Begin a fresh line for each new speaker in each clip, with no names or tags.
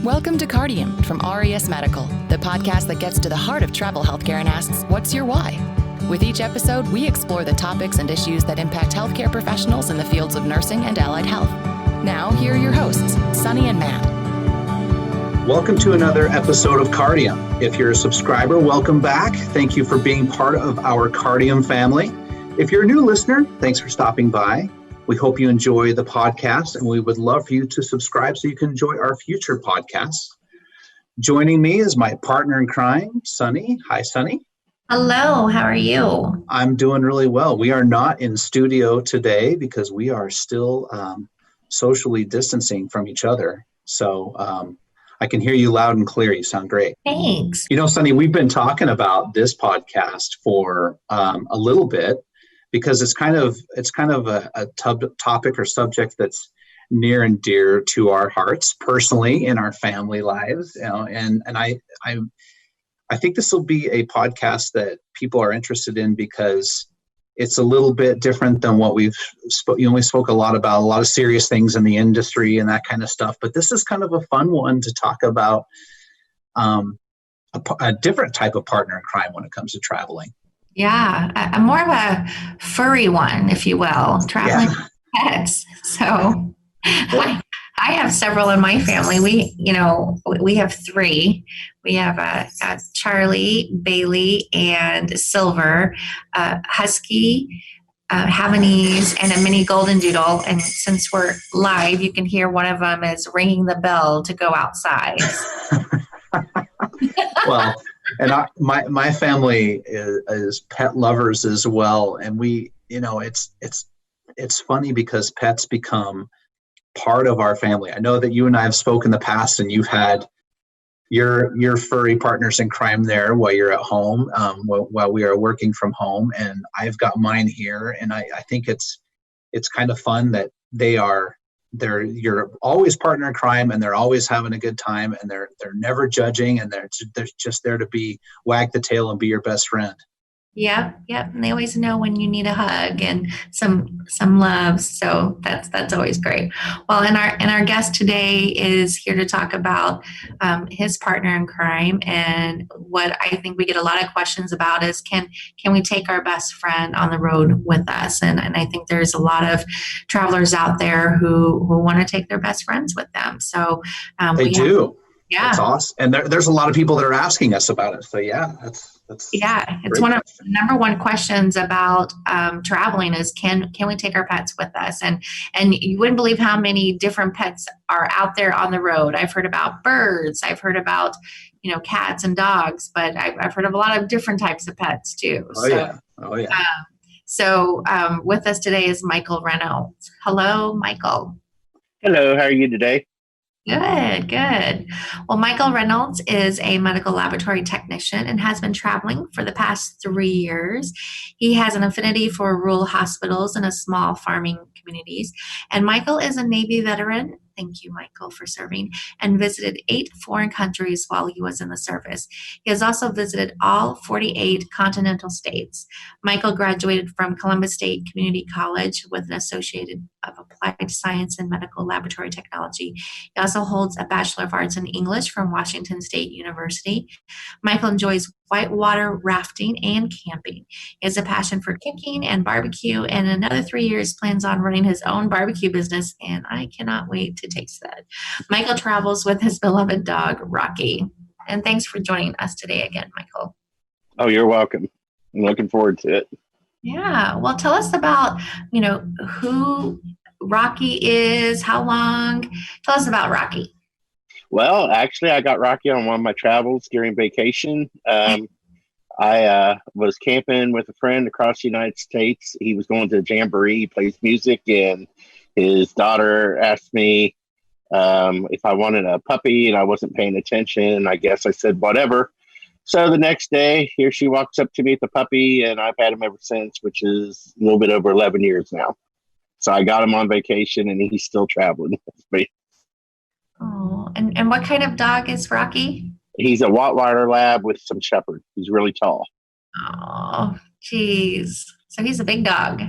Welcome to Cardium from RES Medical, the podcast that gets to the heart of travel healthcare and asks, what's your why? With each episode, we explore the topics and issues that impact healthcare professionals in the fields of nursing and allied health. Now, here are your hosts, Sunny and Matt.
Welcome to another episode of Cardium. If you're a subscriber, welcome back. Thank you for being part of our Cardium family. If you're a new listener, thanks for stopping by. We hope you enjoy the podcast, and we would love for you to subscribe so you can enjoy our future podcasts. Joining me is my partner in crime, Sunny. Hi, Sunny.
Hello, how are you?
I'm doing really well. We are not in studio today because we are still socially distancing from each other. So I can hear you loud and clear. You sound great.
Thanks.
You know, Sunny, we've been talking about this podcast for a little bit, because it's kind of a topic or subject that's near and dear to our hearts personally in our family lives. You know, and I think this will be a podcast that people are interested in because it's a little bit different than what we spoke a lot about, a lot of serious things in the industry and that kind of stuff. But this is kind of a fun one to talk about a different type of partner in crime when it comes to traveling.
Yeah, I'm more of a furry one, if you will, traveling pets. So I have several in my family. We have three. We have Charlie, Bailey, and Silver, Husky, Havanese, and a mini golden doodle. And since we're live, you can hear one of them is ringing the bell to go outside.
Well, and my family is pet lovers as well, and we, it's funny because pets become part of our family. I know that you and I have spoken in the past, and you've had your furry partners in crime there while you're at home, while we are working from home, and I've got mine here, and I think it's kind of fun that you're always partner in crime, and they're always having a good time, and they're never judging, and they're just there to wag the tail and be your best friend.
Yep. And they always know when you need a hug and some love. So that's always great. Well, and our guest today is here to talk about his partner in crime, and what I think we get a lot of questions about is can we take our best friend on the road with us? And I think there's a lot of travelers out there who want to take their best friends with them. So
they do.
Yeah,
that's awesome. And there's a lot of people that are asking us about it. So yeah, that's
it's one of the number one questions about traveling is can we take our pets with us? And you wouldn't believe how many different pets are out there on the road. I've heard about birds. I've heard about cats and dogs, but I've heard of a lot of different types of pets too.
Oh yeah.
So with us today is Michael Reynolds. Hello, Michael.
Hello. How are you today?
Good. Well, Michael Reynolds is a medical laboratory technician and has been traveling for the past 3 years. He has an affinity for rural hospitals and small farming communities. And Michael is a Navy veteran. Thank you, Michael, for serving, and visited 8 foreign countries while he was in the service. He has also visited all 48 continental states. Michael graduated from Columbus State Community College with an Associate of Applied Science and Medical Laboratory Technology. He also holds a Bachelor of Arts in English from Washington State University. Michael enjoys whitewater rafting and camping. He has a passion for cooking and barbecue, and in another 3 years plans on running his own barbecue business, and I cannot wait to taste that. Michael travels with his beloved dog, Rocky. And thanks for joining us today again, Michael.
Oh, you're welcome. I'm looking forward to it.
Yeah. Well, tell us about, who Rocky is, how long. Tell us about Rocky.
Well, actually, I got Rocky on one of my travels during vacation. I was camping with a friend across the United States. He was going to a jamboree. He plays music, and his daughter asked me if I wanted a puppy, and I wasn't paying attention. I guess I said whatever. So the next day, here she walks up to me with the puppy, and I've had him ever since, which is a little bit over 11 years now. So I got him on vacation, and he's still traveling with me.
Oh, and what kind of dog is Rocky?
He's a Rottweiler Lab with some Shepherd. He's really tall.
Oh, geez. So he's a big dog.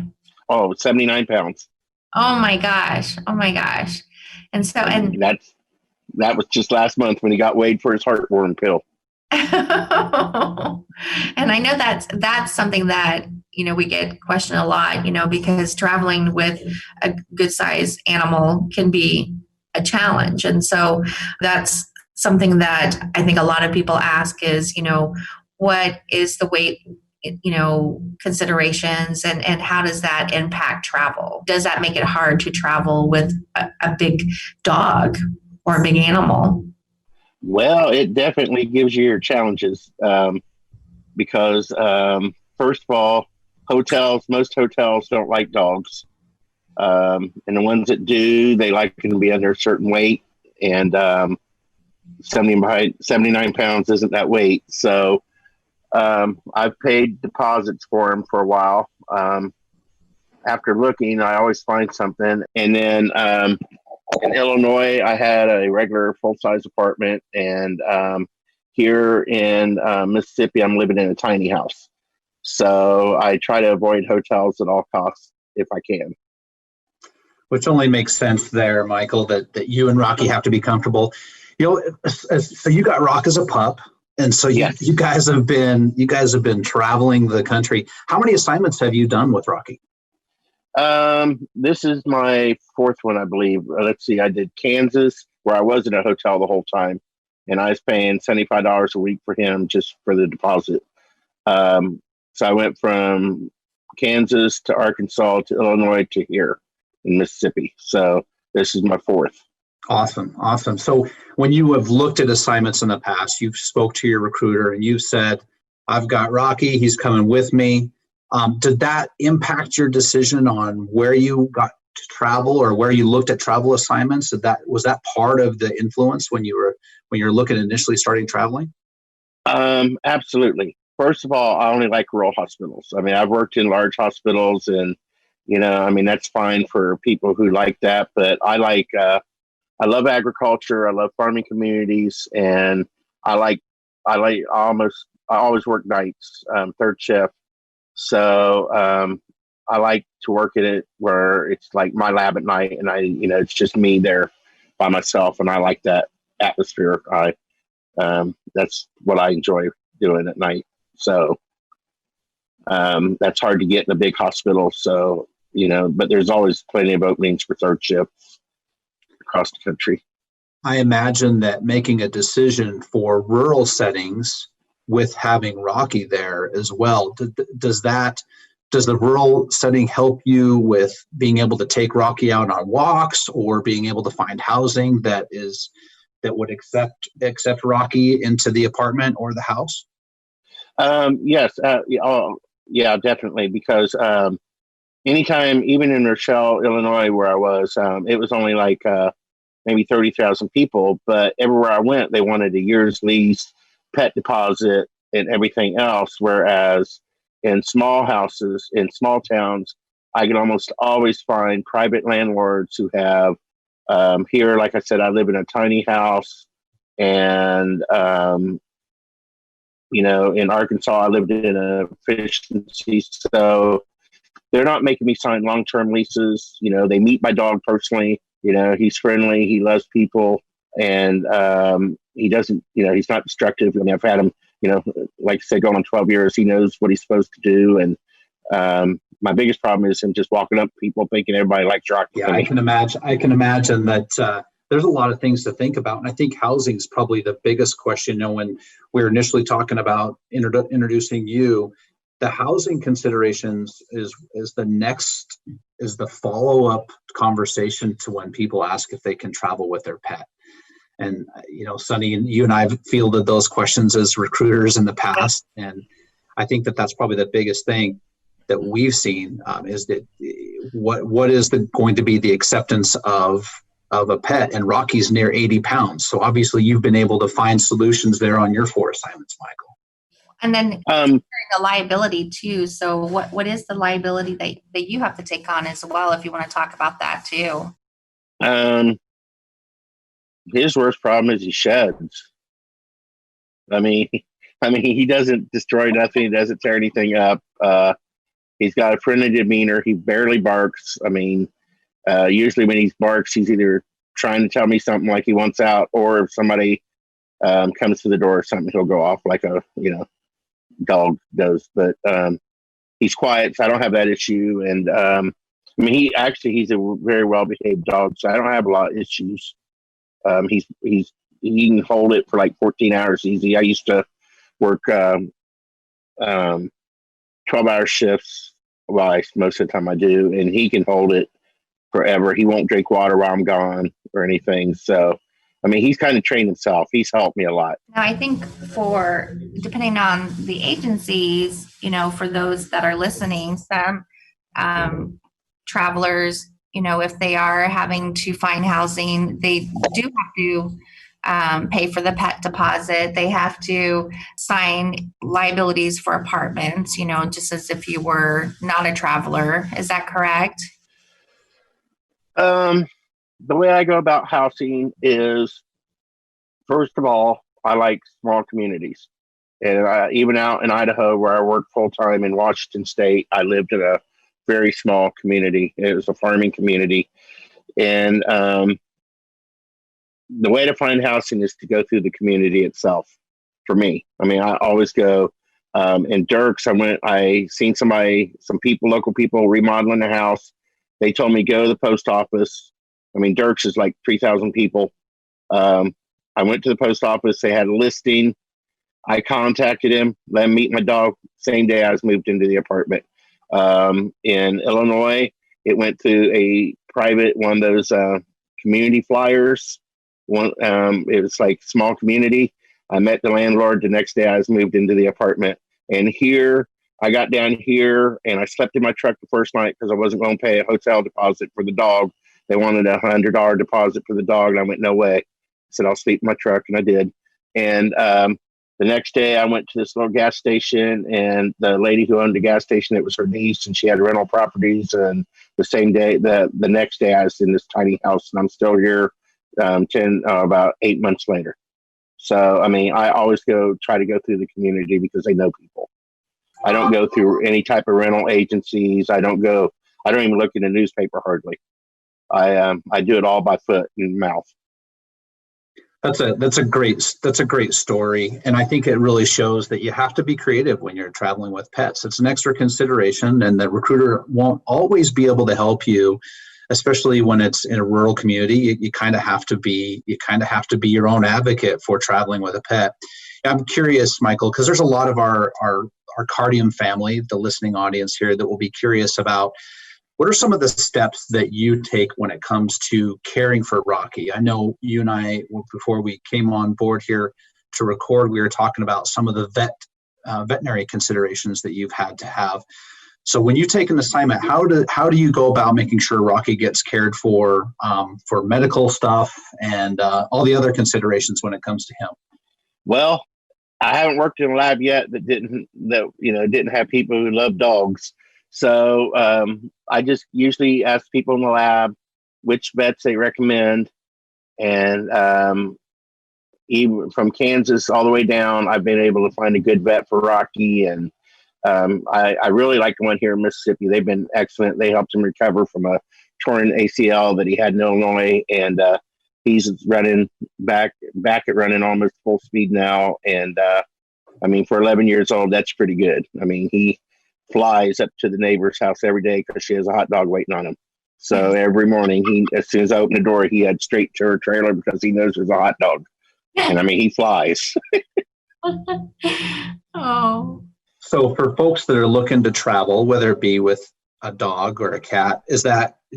Oh, 79 pounds.
Oh my gosh. And so, and
That was just last month when he got weighed for his heartworm pill.
And I know that's something that, we get questioned a lot, because traveling with a good sized animal can be a challenge. And so that's something that I think a lot of people ask is, what is the weight, considerations, and how does that impact travel? Does that make it hard to travel with a big dog or a big animal?
Well, it definitely gives you your challenges, because first of all, most hotels don't like dogs. And the ones that do, they like them to be under a certain weight. And 79 pounds isn't that weight. So I've paid deposits for them for a while. After looking, I always find something. And then in Illinois, I had a regular full-size apartment. And here in Mississippi, I'm living in a tiny house. So I try to avoid hotels at all costs if I can.
Which only makes sense there, Michael, that you and Rocky have to be comfortable. So you got Rock as a pup, and so
Yes.
you guys have been traveling the country. How many assignments have you done with Rocky?
This is my fourth one, I believe. Let's see, I did Kansas, where I was in a hotel the whole time, and I was paying $75 a week for him just for the deposit. So I went from Kansas to Arkansas to Illinois to here in Mississippi. So this is my fourth.
Awesome. So when you have looked at assignments in the past, you've spoke to your recruiter and you've said, I've got Rocky, he's coming with me. Did that impact your decision on where you got to travel or where you looked at travel assignments? Was that part of the influence when you're looking at initially starting traveling?
Absolutely. First of all, I only like rural hospitals. I mean, I've worked in large hospitals and, that's fine for people who like that. But I love agriculture. I love farming communities. And I always work nights, third shift. So I like to work in it where it's like my lab at night and it's just me there by myself. And I like that atmosphere. That's what I enjoy doing at night. So that's hard to get in a big hospital. So, but there's always plenty of openings for third shifts across the country.
I imagine that making a decision for rural settings with having Rocky there as well, does the rural setting help you with being able to take Rocky out on walks or being able to find housing that would accept Rocky into the apartment or the house?
Yes. Yeah, definitely. Because anytime, even in Rochelle, Illinois, where I was, it was only like maybe 30,000 people. But everywhere I went, they wanted a year's lease, pet deposit, and everything else. Whereas in small houses, in small towns, I can almost always find private landlords who have here, like I said, I live in a tiny house. And in Arkansas, I lived in a efficiency. So they're not making me sign long-term leases. They meet my dog personally. He's friendly. He loves people. And he doesn't, he's not destructive. I mean, I've had him, like I said, going on 12 years. He knows what he's supposed to do. And my biggest problem is him just walking up to people thinking everybody likes Rocky.
Yeah, I can imagine that there's a lot of things to think about. And I think housing is probably the biggest question. When we were initially talking about introducing you, the housing considerations is the follow-up conversation to when people ask if they can travel with their pet. And, Sonny, you and I have fielded those questions as recruiters in the past. And I think that that's probably the biggest thing that we've seen is that what is going to be the acceptance of a pet, and Rocky's near 80 pounds. So obviously you've been able to find solutions there on your 4 assignments, Michael.
And then the liability too. So what is the liability that you have to take on as well, if you want to talk about that too?
His worst problem is he sheds. I mean, he doesn't destroy nothing. He doesn't tear anything up. He's got a friendly demeanor. He barely barks. I mean, usually when he barks, he's either trying to tell me something like he wants out, or if somebody comes to the door or something, he'll go off like a, dog does. But he's quiet, so I don't have that issue. And I mean, he's a very well behaved dog, so I don't have a lot of issues. He can hold it for like 14 hours easy. I used to work 12-hour shifts. Well, most of the time I do, and he can hold it forever. He won't drink water while I'm gone or anything. So, I mean, he's kind of trained himself. He's helped me a lot.
Now, I think depending on the agencies, for those that are listening, some travelers, if they are having to find housing, they do have to pay for the pet deposit. They have to sign liabilities for apartments, just as if you were not a traveler. Is that correct?
The way I go about housing is, first of all, I like small communities. And even out in Idaho, where I work full time in Washington State, I lived in a very small community. It was a farming community. And the way to find housing is to go through the community itself for me. I mean, I always go. In Dirks, I seen local people remodeling a house. They told me, go to the post office. I mean, Dirks is like 3,000 people. I went to the post office. They had a listing. I contacted him, let him meet my dog. Same day I was moved into the apartment. In Illinois, it went to a private, one of those community flyers. It was like small community. I met the landlord. The next day I was moved into the apartment. And here, I got down here and I slept in my truck the first night because I wasn't going to pay a hotel deposit for the dog. They wanted a $100 deposit for the dog. And I went, no way. I said, I'll sleep in my truck. And I did. And the next day I went to this little gas station, and the lady who owned the gas station, it was her niece, and she had rental properties. And the same day, the next day I was in this tiny house, and I'm still here about 8 months later. So, I mean, I always try to go through the community because they know people. I don't go through any type of rental agencies. I don't even look in the newspaper hardly. I do it all by foot and mouth.
That's a great story. And I think it really shows that you have to be creative when you're traveling with pets. It's an extra consideration, and the recruiter won't always be able to help you, especially when it's in a rural community. You kind of have to be your own advocate for traveling with a pet. I'm curious, Michael, because there's a lot of our Cardium family, the listening audience here, that will be curious about what are some of the steps that you take when it comes to caring for Rocky. I know you and I, before we came on board here to record, we were talking about some of the veterinary considerations that you've had to have. So when you take an assignment, how do you go about making sure Rocky gets cared for medical stuff and all the other considerations when it comes to him?
Well, I haven't worked in a lab yet that didn't have people who love dogs. So I just usually ask people in the lab which vets they recommend. And even from Kansas all the way down, I've been able to find a good vet for Rocky. And I really like the one here in Mississippi. They've been excellent. They helped him recover from a torn ACL that he had in Illinois. And he's running back at running almost full speed now. And I mean, for 11 years old, that's pretty good. I mean, he flies up to the neighbor's house every day because she has a hot dog waiting on him. So every morning, as soon as I open the door, he heads straight to her trailer because he knows there's a hot dog. And I mean, he flies.
Oh.
So for folks that are looking to travel, whether it be with a dog or a cat,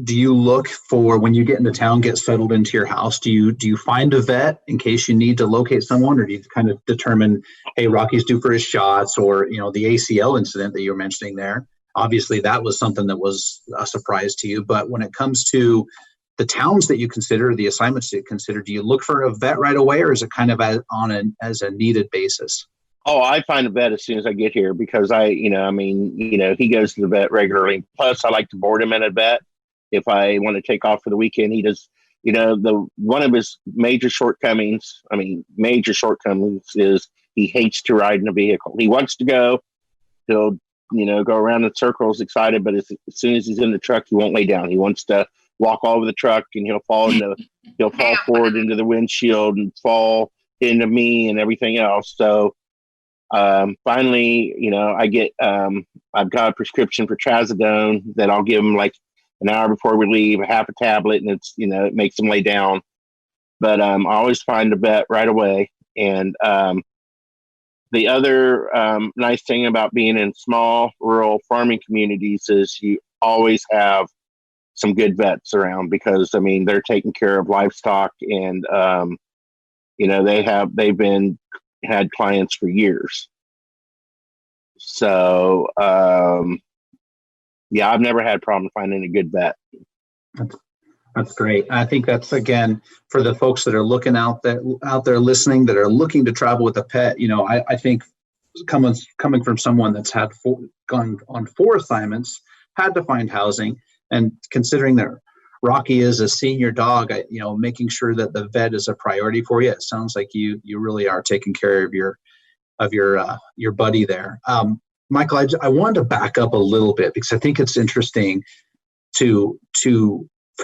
do you look for, when you get into town, get settled into your house, do you find a vet in case you need to locate someone, or do you kind of determine, hey, Rocky's due for his shots, or the ACL incident that you were mentioning there? Obviously that was something that was a surprise to you, but when it comes to the towns that you consider, the assignments that you consider, do you look for a vet right away, or is it kind of as a needed basis?
Oh, I find a vet as soon as I get here because he goes to the vet regularly. Plus, I like to board him at a vet. If I want to take off for the weekend, he does, one of his major shortcomings is he hates to ride in a vehicle. He wants to go. He'll, go around in circles excited, but as soon as he's in the truck, he won't lay down. He wants to walk all over the truck, and he'll fall forward into the windshield and fall into me and everything else. So finally, I've got a prescription for trazodone that I'll give him like an hour before we leave, a half a tablet, and it's, it makes him lay down. But I always find a vet right away. And the other nice thing about being in small rural farming communities is you always have some good vets around, because they're taking care of livestock, and they've had clients for years. So I've never had a problem finding a good vet.
That's great. I think that's, again, for the folks that are looking out there listening, that are looking to travel with a pet. I think coming from someone that's gone on 4 assignments, had to find housing, and considering that Rocky is a senior dog, making sure that the vet is a priority for you. It sounds like you really are taking care of your buddy there. Michael, I wanted to back up a little bit, because I think it's interesting for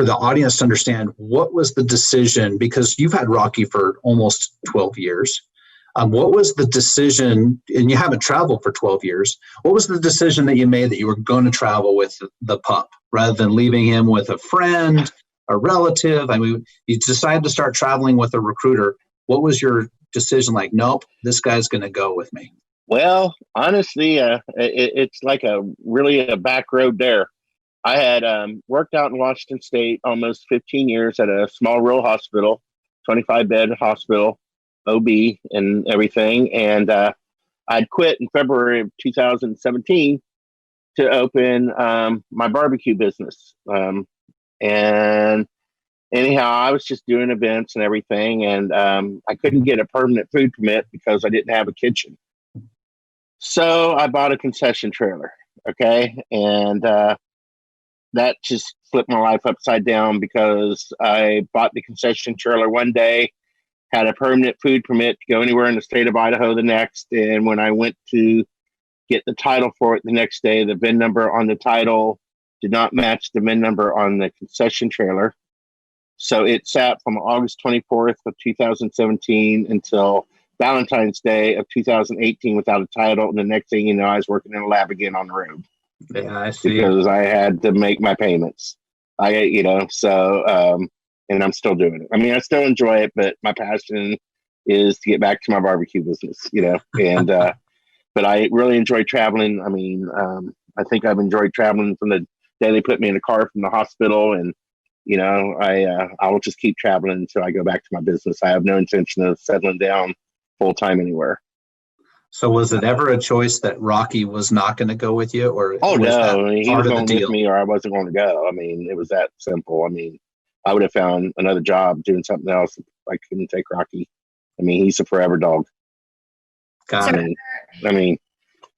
the audience to understand what was the decision, because you've had Rocky for almost 12 years. What was the decision, and you haven't traveled for 12 years, what was the decision that you made that you were going to travel with the pup rather than leaving him with a friend, a relative? You decided to start traveling with a recruiter. What was your decision like? Nope, this guy's going to go with me.
Well, honestly, it's like a back road there. I had worked out in Washington State almost 15 years at a small rural hospital, 25-bed hospital, OB and everything. And I'd quit in February of 2017 to open my barbecue business. And anyhow, I was just doing events and everything. And I couldn't get a permanent food permit because I didn't have a kitchen. So I bought a concession trailer. Okay. And that just flipped my life upside down, because I bought the concession trailer one day, had a permanent food permit to go anywhere in the state of Idaho the next. And when I went to get the title for it the next day, the VIN number on the title did not match the VIN number on the concession trailer. So it sat from August 24th of 2017 until Valentine's Day of 2018 without a title. And the next thing you know, I was working in a lab again on the road.
Yeah, I see.
Because I had to make my payments. And I'm still doing it. I still enjoy it, but my passion is to get back to my barbecue business, and, but I really enjoy traveling. I think I've enjoyed traveling from the day they put me in a car from the hospital, and, I will just keep traveling until I go back to my business. I have no intention of settling down full time anywhere.
So was it ever a choice that Rocky was not going to go with you, or
no, he was going
with
me, or I wasn't going to go. It was that simple. I would have found another job doing something else if I couldn't take Rocky. He's a forever dog.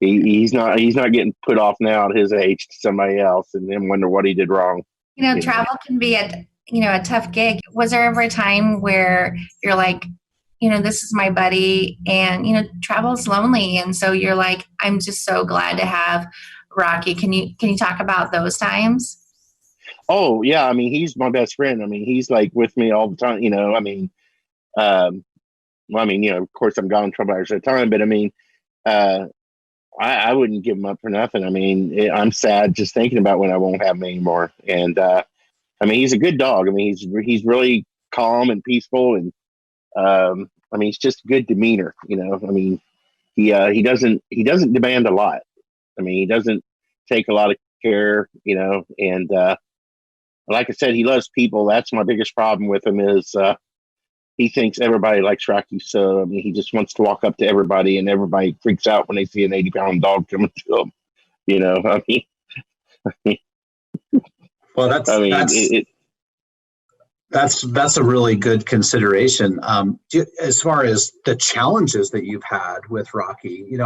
He's not getting put off now at his age to somebody else and then wonder what he did wrong.
Travel can be a tough gig. Was there ever a time where you're like, this is my buddy, and, travel's lonely, and so you're like, I'm just so glad to have Rocky. Can you talk about those times?
Oh yeah. He's my best friend. He's like with me all the time, of course I'm gone 12 hours at a time, but I wouldn't give him up for nothing. I'm sad just thinking about when I won't have him anymore. And, he's a good dog. He's really calm and peaceful, and, he's just good demeanor, he doesn't demand a lot. He doesn't take a lot of care, and, like I said, he loves people. That's my biggest problem with him is he thinks everybody likes Rocky. So, he just wants to walk up to everybody, and everybody freaks out when they see an 80-pound dog coming to him.
Well, that's a really good consideration. As far as the challenges that you've had with Rocky,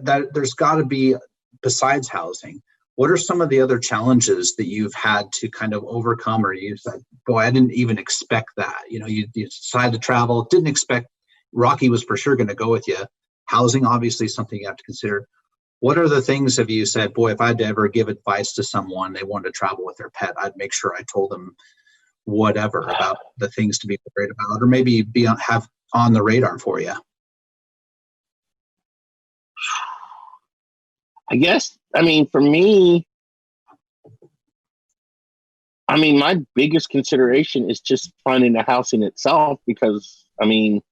there's got to be, besides housing, what are some of the other challenges that you've had to kind of overcome, or you said, boy, I didn't even expect that. You decided to travel, didn't expect Rocky was for sure going to go with you. Housing, obviously, something you have to consider. What are the things have you said, boy, if I had to ever give advice to someone, they wanted to travel with their pet, I'd make sure I told them whatever about the things to be worried about, or maybe have on the radar for you?
I guess, I mean, for me, I mean, my biggest consideration is just finding the housing itself, because I mean,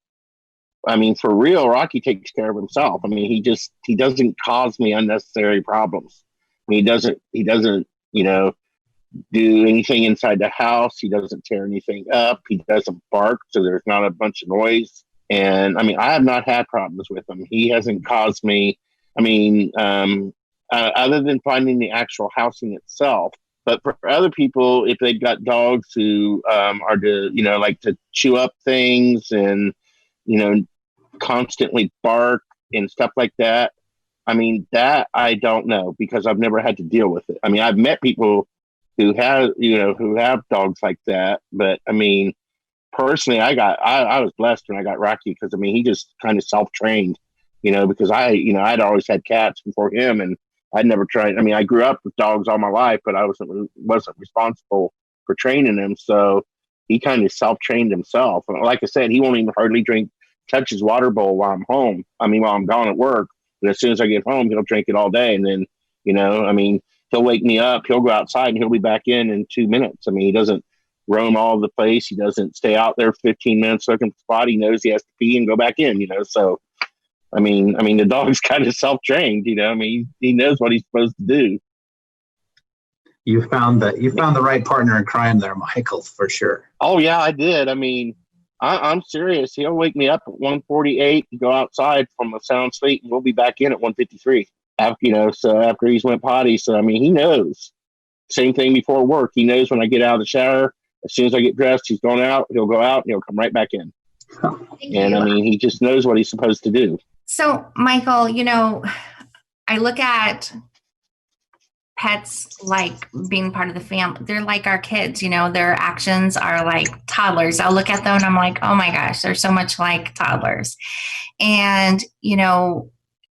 for real, Rocky takes care of himself. I mean, he doesn't cause me unnecessary problems. I mean, he doesn't, do anything inside the house. He doesn't tear anything up. He doesn't bark, so there's not a bunch of noise. And I mean, I have not had problems with him. He hasn't caused me, I mean, other than finding the actual housing itself. But for other people, if they've got dogs who are like to chew up things and, constantly bark and stuff like that, I mean, that I don't know, because I've never had to deal with it. I mean, I've met people who have dogs like that. But I mean, personally, I was blessed when I got Rocky, because I mean, he just kind of self-trained, because I'd always had cats before him, and I'd never tried. I mean, I grew up with dogs all my life, but I wasn't responsible for training him. So he kind of self-trained himself. Like I said, he won't even hardly touch his water bowl while I'm home. I mean, while I'm gone at work. But as soon as I get home, he'll drink it all day. And then, I mean, he'll wake me up. He'll go outside and he'll be back in 2 minutes. I mean, he doesn't roam all over the place. He doesn't stay out there 15 minutes looking for a spot. He knows he has to pee and go back in, So, I mean, the dog's kind of self-trained, I mean, he knows what he's supposed to do.
You found the right partner in crime there, Michael, for sure. Oh
yeah, I did. I mean, I'm serious. He'll wake me up at 1:48 and go outside from a sound sleep, and we'll be back in at 1:53. After he's went potty. So I mean, he knows. Same thing before work. He knows when I get out of the shower. As soon as I get dressed, he's going out. He'll go out and he'll come right back in. And I mean, he just knows what he's supposed to do.
So, Michael, I look at pets like being part of the family. They're like our kids, their actions are like toddlers. I'll look at them and I'm like, oh my gosh, they're so much like toddlers. And,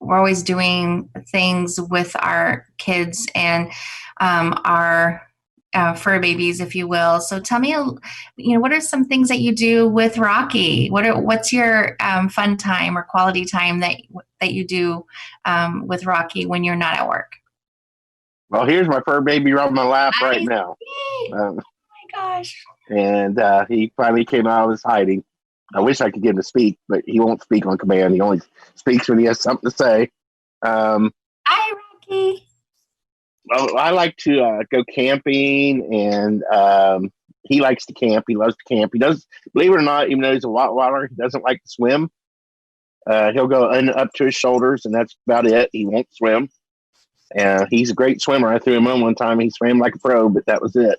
we're always doing things with our kids and our fur babies, if you will. So tell me, what are some things that you do with Rocky? What's your fun time or quality time that you do with Rocky when you're not at work?
Well, here's my fur baby on my lap right now.
Oh my gosh.
And he finally came out of his hiding. I wish I could get him to speak, but he won't speak on command. He only speaks when he has something to say.
Hi, Rocky.
Well, I like to go camping, and he likes to camp. He loves to camp. He does, believe it or not, even though he's a whitewater, he doesn't like to swim. He'll go up to his shoulders, and that's about it. He won't swim. He's a great swimmer. I threw him on one time. He swam like a pro, but that was it.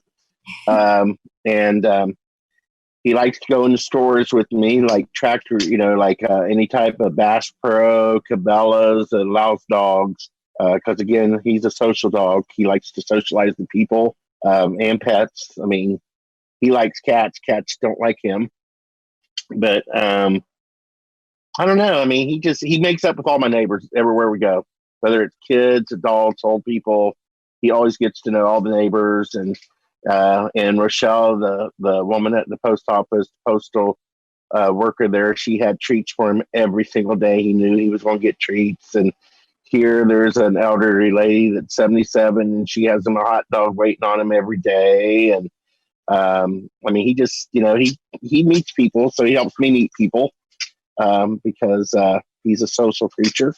He likes to go in the stores with me, like Tractor, any type of Bass Pro, Cabela's, Louse dogs. Because again, he's a social dog. He likes to socialize with people and pets. I mean, he likes cats. Cats don't like him. But I don't know. I mean, he makes up with all my neighbors everywhere we go. Whether it's kids, adults, old people, he always gets to know all the neighbors. And Rochelle, the woman at the post office, postal worker there, she had treats for him every single day. He knew he was going to get treats. And here there's an elderly lady that's 77, and she has him a hot dog waiting on him every day. And I mean, he just, he meets people, so he helps me meet people because he's a social creature.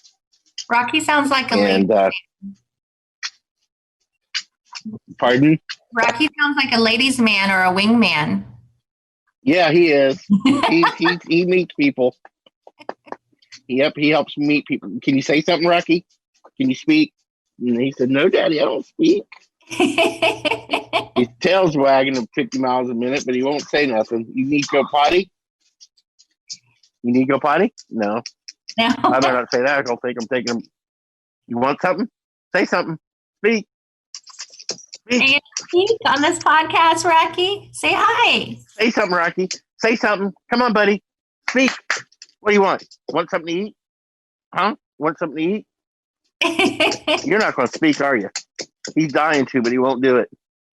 Rocky sounds like a ladies' man.
Pardon?
Rocky sounds like a ladies' man or a wingman.
Yeah, he is. He meets people. Yep, he helps me meet people. Can you say something, Rocky? Can you speak? And he said, no, Daddy, I don't speak. His tail's wagging at 50 miles a minute, but he won't say nothing. You need to go potty? You need to go potty? No.
No.
I better not say that. I don't think I'm taking him. You want something? Say something. Speak.
Are you speak on this podcast, Rocky? Say hi.
Say something, Rocky. Say something. Come on, buddy. Speak. What do you want? Want something to eat? Huh? Want something to eat? You're not going to speak, are you? He's dying to, but he won't do it.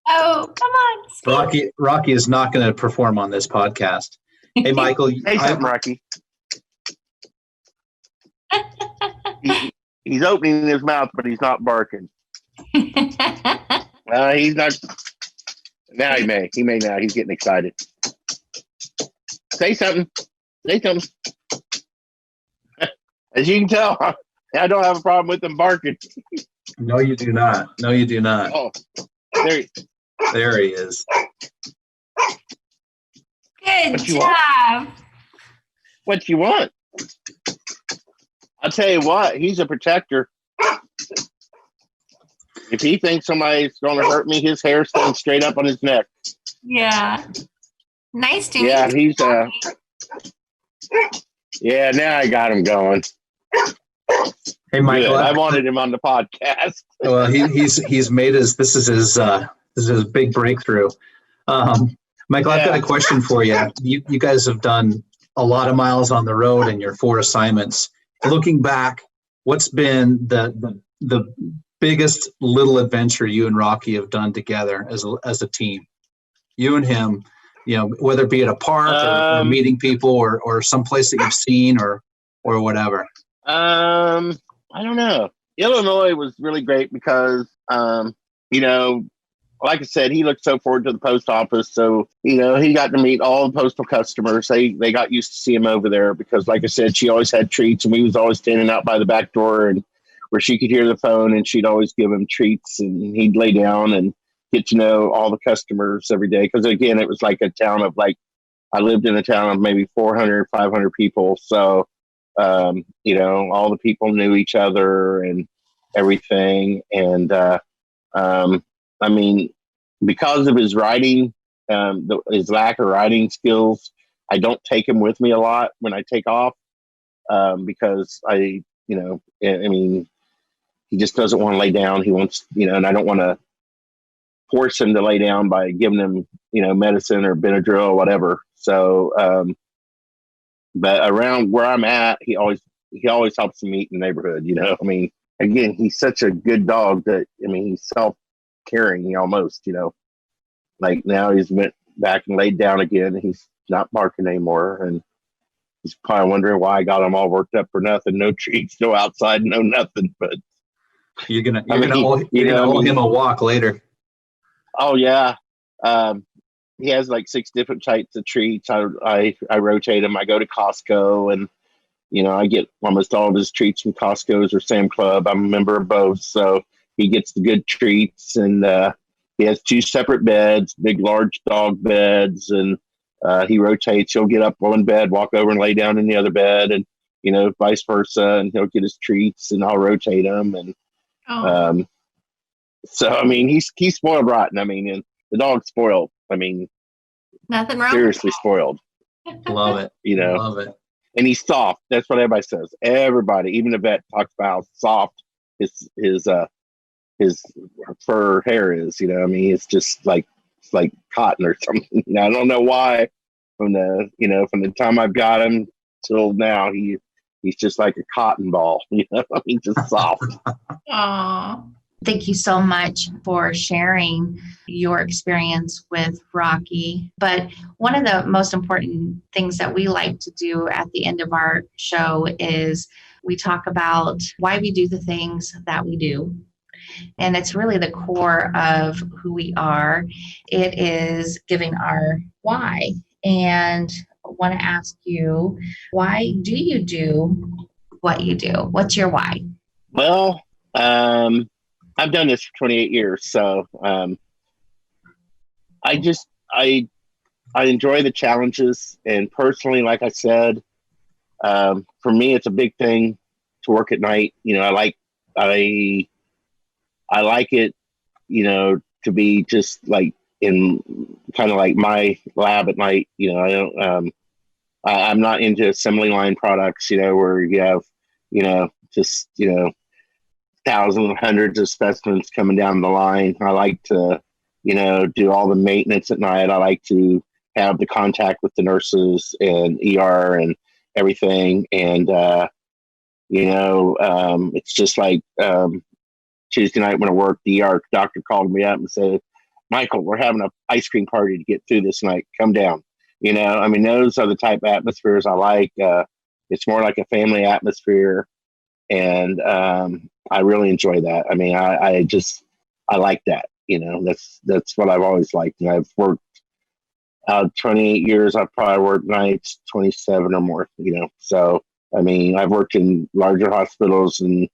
Oh, come on.
Rocky is not going to perform on this podcast. Hey, Michael.
Hey, something, Rocky. He's opening his mouth, but he's not barking. He's not. Now he may. He may now. He's getting excited. Say something. Say something. As you can tell, I don't have a problem with them barking.
No, you do not. No, you do not.
Oh,
there he is.
Good job.
What you want? I'll tell you what, he's a protector. If he thinks somebody's going to hurt me, his hair stands straight up on his neck.
Yeah. Nice to meet
Yeah,
you.
he's yeah, now I got him going.
Hey, Michael.
Good. I wanted him on the podcast.
Well, he's made this is his big breakthrough. Michael, I've got a question for you. You guys have done a lot of miles on the road in your 4 assignments. Looking back, what's been the biggest little adventure you and Rocky have done together as a team? You and him, whether it be at a park or meeting people or someplace that you've seen or whatever.
I don't know. Illinois was really great because, like I said, he looked so forward to the post office. So, he got to meet all the postal customers. They got used to see him over there because, like I said, she always had treats and we was always standing out by the back door and where she could hear the phone and she'd always give him treats and he'd lay down and get to know all the customers every day. Because again, it was like a town of I lived in a town of maybe 400, 500 people. So, all the people knew each other and everything. And, because of his writing, his lack of writing skills, I don't take him with me a lot when I take off because he just doesn't want to lay down. He wants, and I don't want to force him to lay down by giving him, medicine or Benadryl or whatever. So, but around where I'm at, he always helps me meet in the neighborhood. Again, he's such a good dog that, he's self-caring almost, like now he's went back and laid down again. He's not barking anymore. And he's probably wondering why I got him all worked up for nothing. No treats, no outside, no nothing. But
you're gonna owe him a walk later.
Oh yeah. He has 6 different types of treats. I rotate him. I go to Costco and, I get almost all of his treats from Costco's or Sam Club. I'm a member of both. So he gets the good treats and, he has 2 separate beds, big, large dog beds. And, he rotates. He'll get up one bed, walk over and lay down in the other bed and, vice versa. And he'll get his treats and I'll rotate him. And, so, he's spoiled rotten. And the dog's spoiled.
Nothing wrong.
Seriously spoiled.
Love it. Love it.
And he's soft. That's what everybody says. Everybody, even the vet, talks about how soft his fur hair is. It's just like cotton or something. I don't know why. From the time I've got him till now, he's just like a cotton ball. Just soft.
Aww. Thank you so much for sharing your experience with Rocky. But one of the most important things that we like to do at the end of our show is we talk about why we do the things that we do. And it's really the core of who we are. It is giving our why. And I want to ask you, why do you do what you do? What's your why?
Well, I've done this for 28 years, so I enjoy the challenges. And personally, like I said, for me, it's a big thing to work at night. I like it, to be just like in kind of like my lab at night. I don't, I'm not into assembly line products, where you have, thousands, hundreds of specimens coming down the line. I like to, do all the maintenance at night. I like to have the contact with the nurses and ER and everything. And, it's just like Tuesday night when I worked, the ER doctor called me up and said, Michael, we're having an ice cream party to get through this night. Come down. You know, I mean, those are the type of atmospheres I like. It's more like a family atmosphere. And I really enjoy that. I mean, I like that. You know, that's what I've always liked. And I've worked 28 years. I've probably worked nights 27 or more, you know. So, I mean, I've worked in larger hospitals, and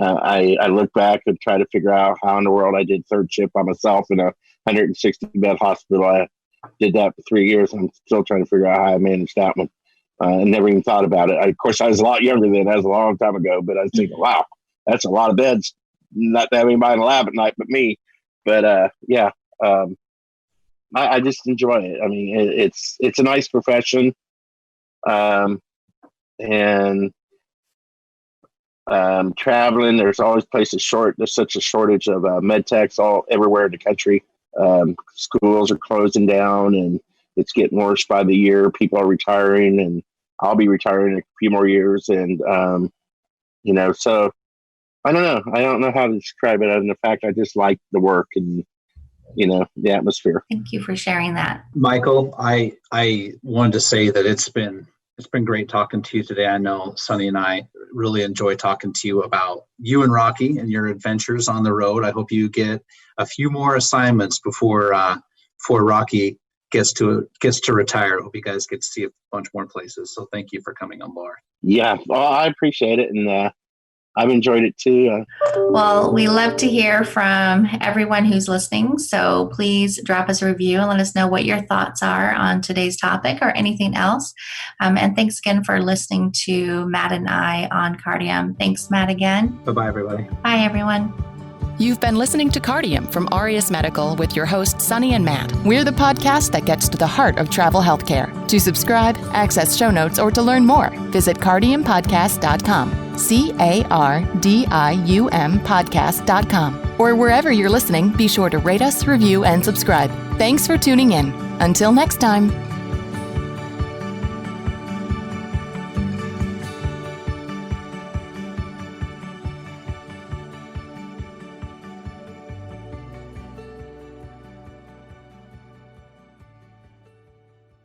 I look back and try to figure out how in the world I did third shift by myself in a 160 bed hospital. I did that for 3 years. I'm still trying to figure out how I managed that one. I never even thought about it. Of course, I was a lot younger then. That was a long time ago. But I was thinking, wow, that's a lot of beds. Not to have anybody in the lab at night but me. But I just enjoy it. I mean, it's a nice profession, and traveling. There's always places short. There's such a shortage of med techs everywhere in the country. Schools are closing down, and it's getting worse by the year. People are retiring, and I'll be retiring in a few more years. And you know, so I don't know. I don't know how to describe it other than the fact I just like the work and, you know, the atmosphere.
Thank you for sharing that.
Michael, I wanted to say that it's been great talking to you today. I know Sonny and I really enjoy talking to you about you and Rocky and your adventures on the road. I hope you get a few more assignments before Rocky gets to retire. I hope you guys get to see a bunch more places. So thank you for coming on board.
Yeah, well, I appreciate it, and I've enjoyed it too.
Well, we love to hear from everyone who's listening. So please drop us a review and let us know what your thoughts are on today's topic or anything else. And thanks again for listening to Matt and I on Cardium. Thanks, Matt, again.
Bye-bye, everybody.
Bye, everyone.
You've been listening to Cardium from Aureus Medical with your hosts, Sonny and Matt. We're the podcast that gets to the heart of travel healthcare. To subscribe, access show notes, or to learn more, visit cardiumpodcast.com, CARDIUM podcast.com. Or wherever you're listening, be sure to rate us, review, and subscribe. Thanks for tuning in. Until next time.